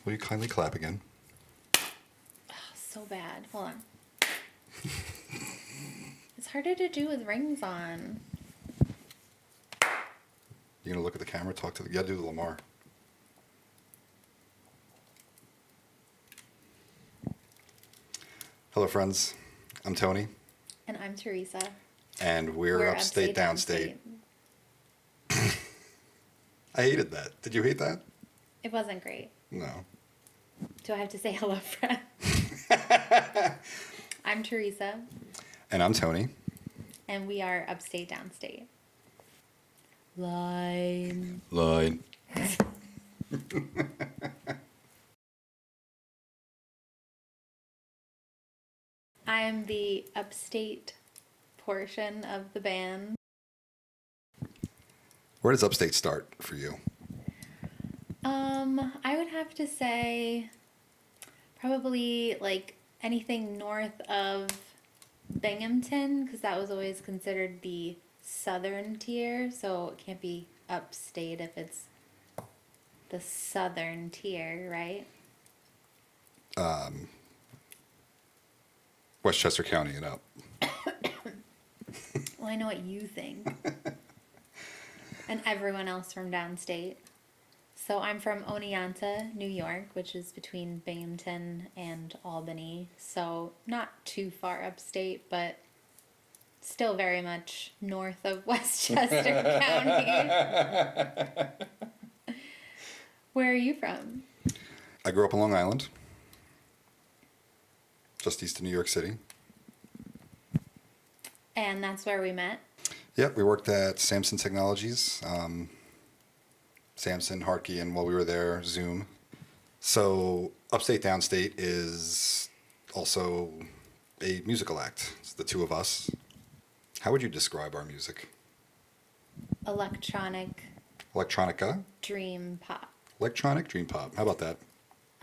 Will you kindly clap again? So bad. Hold on. It's harder to do with rings on. You gonna look at the camera? You gotta do the Lamar. Hello, friends. I'm Tony. And I'm Theresa. And we're Upstate Downstate. I hated that. Did you hate that? It wasn't great. No. Do I have to say hello, friend? I'm Theresa. And I'm Tony. And we are Upstate Downstate. Line. I am the upstate portion of the band. Where does Upstate start for you? I would have to say probably like anything north of Binghamton, because that was always considered the southern tier, so it can't be upstate if it's the southern tier, right? Westchester County and up. Well, I know what you think. And everyone else from downstate. So I'm from Oneonta, New York, which is between Binghamton and Albany. So not too far upstate, but still very much north of Westchester County. Where are you from? I grew up on Long Island, just east of New York City. And that's where we met? Yep, we worked at Samson Technologies. Samson, Harkey, and while we were there, Zoom. So Upstate Downstate is also a musical act. It's the two of us. How would you describe our music? Electronica? Dream pop. Electronic dream pop. How about that?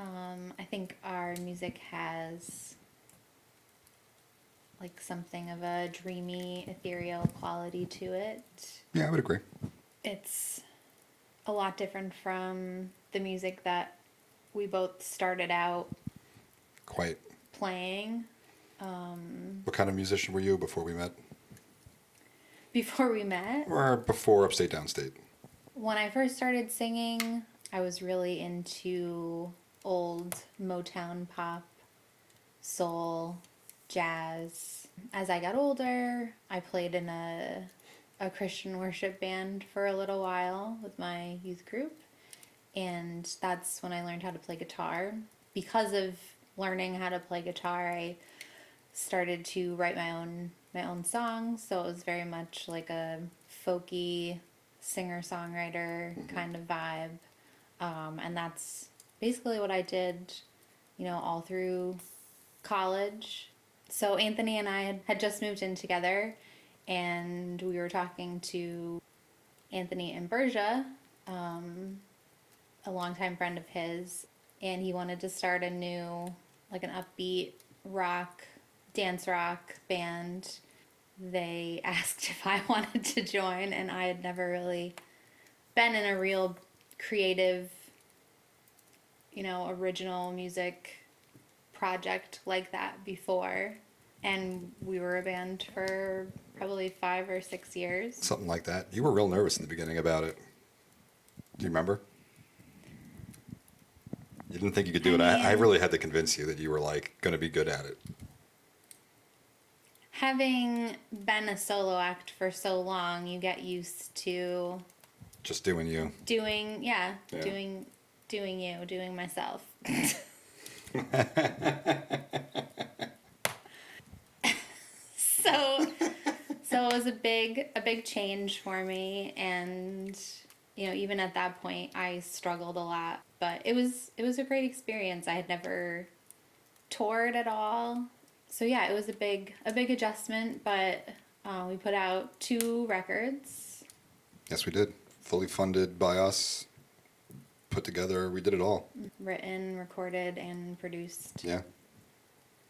I think our music has like something of a dreamy, ethereal quality to it. Yeah, I would agree. It's a lot different from the music that we both started out Quite. playing. What kind of musician were you before we met? Before we met? Or before Upstate Downstate? When I first started singing, I was really into old Motown pop, soul, jazz. As I got older, I played in a Christian worship band for a little while with my youth group, and that's when I learned how to play guitar. Because of learning how to play guitar, I started to write my own songs, so it was very much like a folky singer-songwriter kind of vibe, and that's basically what I did, all through college. So Anthony and I had just moved in together, and we were talking to Anthony in Bergia, a longtime friend of his, and he wanted to start a new, like an upbeat rock, dance rock band. They asked if I wanted to join, and I had never really been in a real creative, original music project like that before. And we were a band for probably 5 or 6 years. Something like that. You were real nervous in the beginning about it. Do you remember? You didn't think you could do it. I really had to convince you that you were going to be good at it. Having been a solo act for so long, you get used to just doing you. Doing myself. So it was a big change for me, and even at that point I struggled a lot, but it was a great experience. I had never toured at all. So yeah, it was a big adjustment, but we put out 2 records. Yes, we did. Fully funded by us. Put together, we did it all. Written, recorded, and produced. Yeah.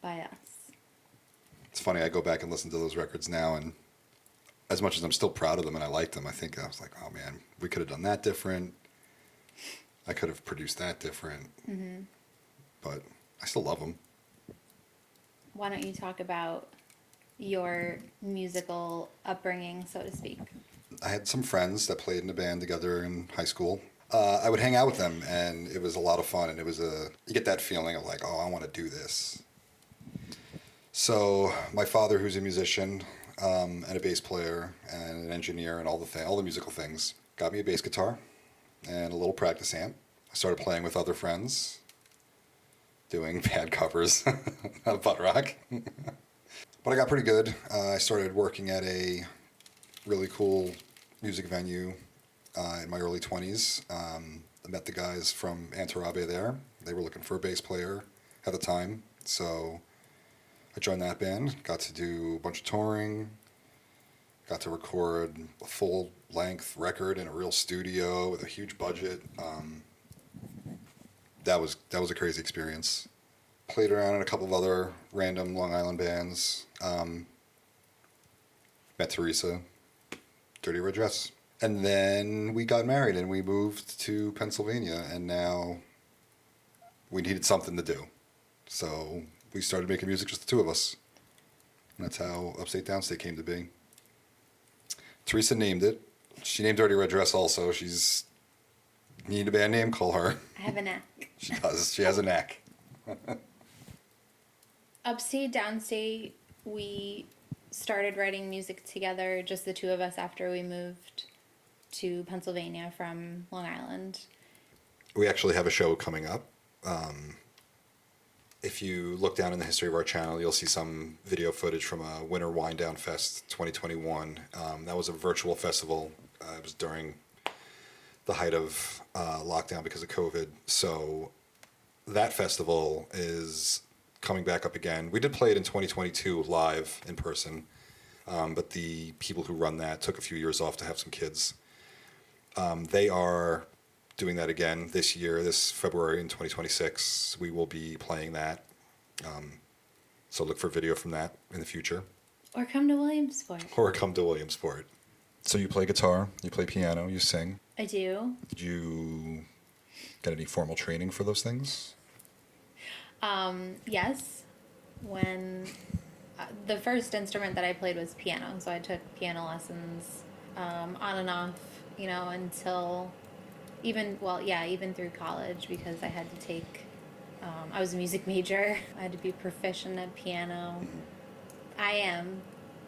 By us. It's funny, I go back and listen to those records now, and as much as I'm still proud of them and I like them, I was like, oh man, we could have done that different. I could have produced that different, but I still love them. Why don't you talk about your musical upbringing, so to speak? I had some friends that played in a band together in high school. I would hang out with them, and it was a lot of fun. And you get that feeling of like, oh, I want to do this. So my father, who's a musician and a bass player and an engineer and all the musical things, got me a bass guitar and a little practice amp. I started playing with other friends, doing bad covers of butt rock. But I got pretty good. I started working at a really cool music venue in my early 20s. I met the guys from Antarabe there. They were looking for a bass player at the time. So I joined that band, got to do a bunch of touring, got to record a full-length record in a real studio with a huge budget. That was a crazy experience. Played around in a couple of other random Long Island bands. Met Theresa, Dirty Red Dress. And then we got married and we moved to Pennsylvania, and now we needed something to do. So we started making music, just the two of us. And that's how Upstate Downstate came to be. Theresa named it. She named Dirty Red Dress also. You need a band name, call her. I have a knack. She does. She has a knack. Upstate Downstate, we started writing music together, just the two of us, after we moved to Pennsylvania from Long Island. We actually have a show coming up. If you look down in the history of our channel, you'll see some video footage from a Winter Wind Down Fest 2021. That was a virtual festival. It was during the height of lockdown because of COVID. So that festival is coming back up again. We did play it in 2022 live in person, but the people who run that took a few years off to have some kids. They are doing that again this year, this February in 2026. We will be playing that. So look for video from that in the future. Or come to Williamsport. So you play guitar, you play piano, you sing. I do. Did you get any formal training for those things? Yes. When the first instrument that I played was piano, so I took piano lessons on and off, until even through college, because I had to take, I was a music major. I had to be proficient at piano. I am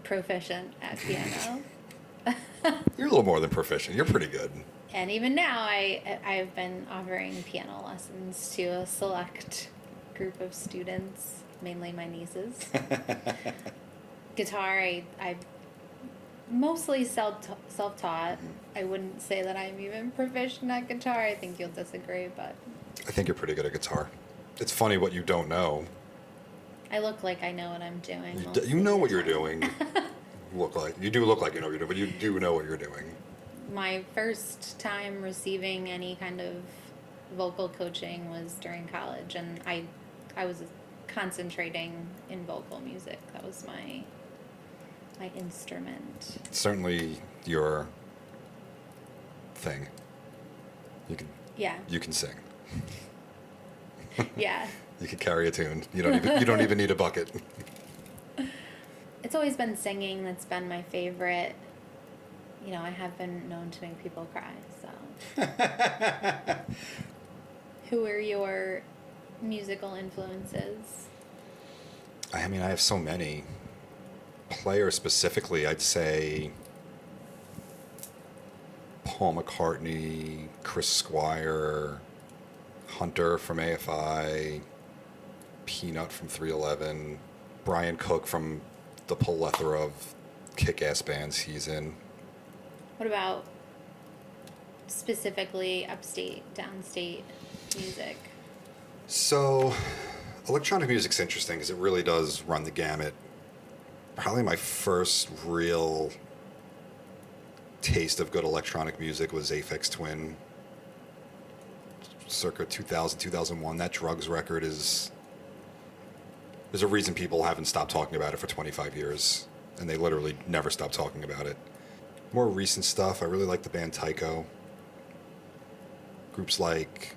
proficient at piano. You're a little more than proficient. You're pretty good. And even now, I've been offering piano lessons to a select group of students, mainly my nieces. Guitar, I mostly self-taught. I wouldn't say that I'm even proficient at guitar. I think you'll disagree, but I think you're pretty good at guitar. It's funny what you don't know. I look like I know what I'm doing. You know what you're doing. You do look like you know what you're doing, but you do know what you're doing. My first time receiving any kind of vocal coaching was during college, and I was concentrating in vocal music. That was my instrument. Certainly your thing. You can sing. Yeah. You can carry a tune. You don't even need a bucket. It's always been singing that's been my favorite. I have been known to make people cry, so. Who are your musical influences? I have so many. Player specifically, I'd say Paul McCartney, Chris Squire, Hunter from AFI, Peanut from 311, Brian Cook from the plethora of kick-ass bands he's in. What about specifically upstate, downstate music? So, electronic music's interesting because it really does run the gamut. Probably my first real taste of good electronic music was Aphex Twin, circa 2000, 2001. That Drugs record there's a reason people haven't stopped talking about it for 25 years, and they literally never stopped talking about it. More recent stuff, I really like the band Tycho. Groups like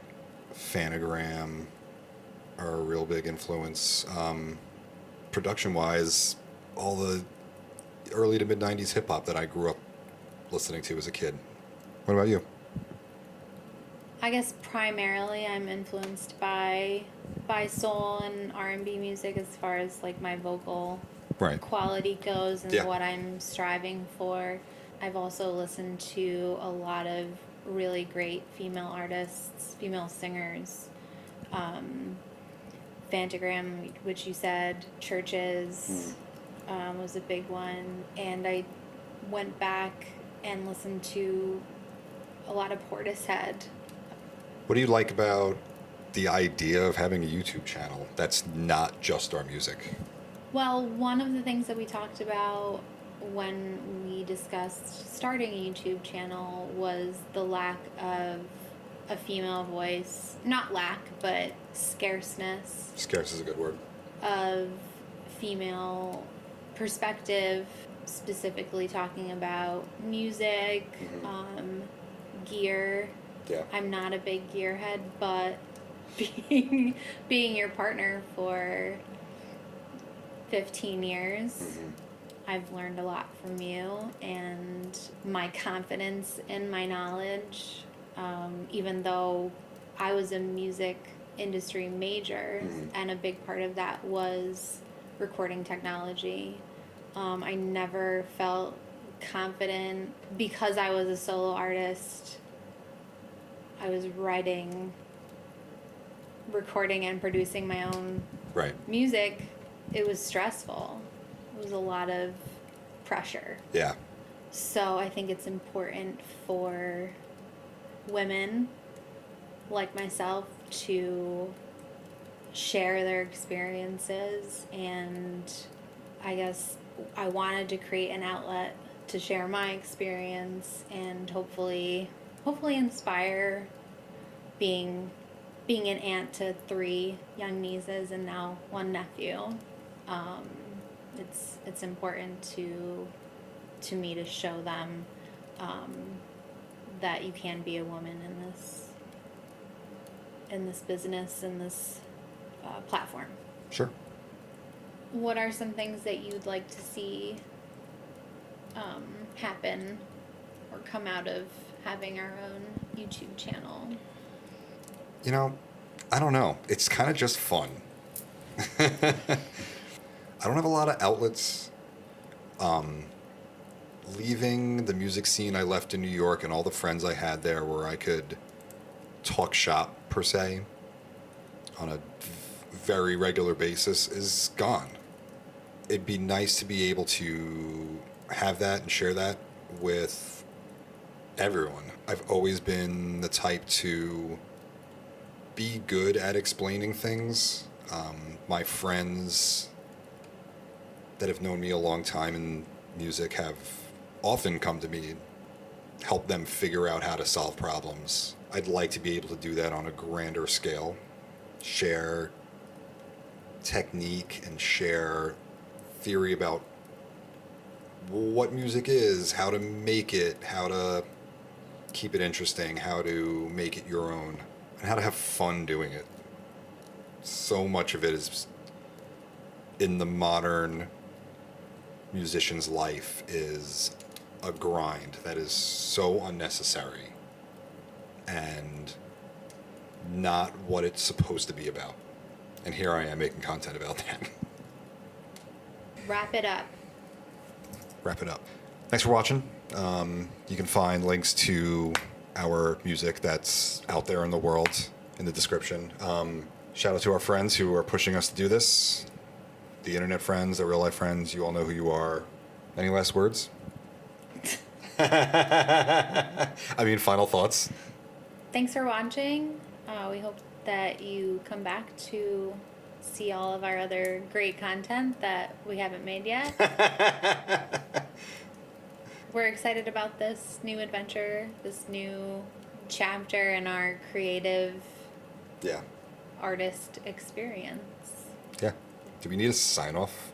Fanagram are a real big influence. Production-wise, all the early to mid-90s hip-hop that I grew up listening to as a kid. What about you? I guess primarily I'm influenced by soul and R&B music as far as like my vocal Right. quality goes and Yeah. what I'm striving for. I've also listened to a lot of really great female artists, female singers. Fantagram, which you said, Churches was a big one. And I went back and listened to a lot of Portishead. What do you like about the idea of having a YouTube channel that's not just our music? Well, one of the things that we talked about when we discussed starting a YouTube channel was the lack of a female voice. Not lack, but scarceness Scarce is a good word. of female perspective, specifically talking about music, gear. Yeah. I'm not a big gearhead, but being your partner for 15 years, I've learned a lot from you, and my confidence in my knowledge, even though I was a music industry major, and a big part of that was recording technology. I never felt confident because I was a solo artist. I was writing, recording, and producing my own Right. music. It was stressful. It was a lot of pressure. Yeah. So I think it's important for women like myself to share their experiences, and I guess I wanted to create an outlet to share my experience and hopefully inspire, being an aunt to 3 young nieces and now 1 nephew. It's important to me to show them that you can be a woman in this business, in this platform. Sure. What are some things that you'd like to see happen or come out of having our own YouTube channel? You know, I don't know. It's kind of just fun. I don't have a lot of outlets. Leaving the music scene I left in New York and all the friends I had there where I could talk shop, per se, on a very regular basis is gone. It'd be nice to be able to have that and share that with everyone. I've always been the type to be good at explaining things. My friends that have known me a long time in music have often come to me, help them figure out how to solve problems. I'd like to be able to do that on a grander scale, share technique and share theory about what music is, how to make it, how to keep it interesting, how to make it your own, and how to have fun doing it. So much of it is in the modern musician's life is a grind that is so unnecessary and not what it's supposed to be about. And here I am making content about that. Wrap it up. Wrap it up. Thanks for watching. You can find links to our music that's out there in the world in the description. Shout out to our friends who are pushing us to do this. The internet friends, the real life friends, you all know who you are. Any last words? I mean, final thoughts. Thanks for watching. We hope that you come back to see all of our other great content that we haven't made yet. We're excited about this new adventure, this new chapter in our creative Yeah. artist experience. Yeah. Do we need a sign off?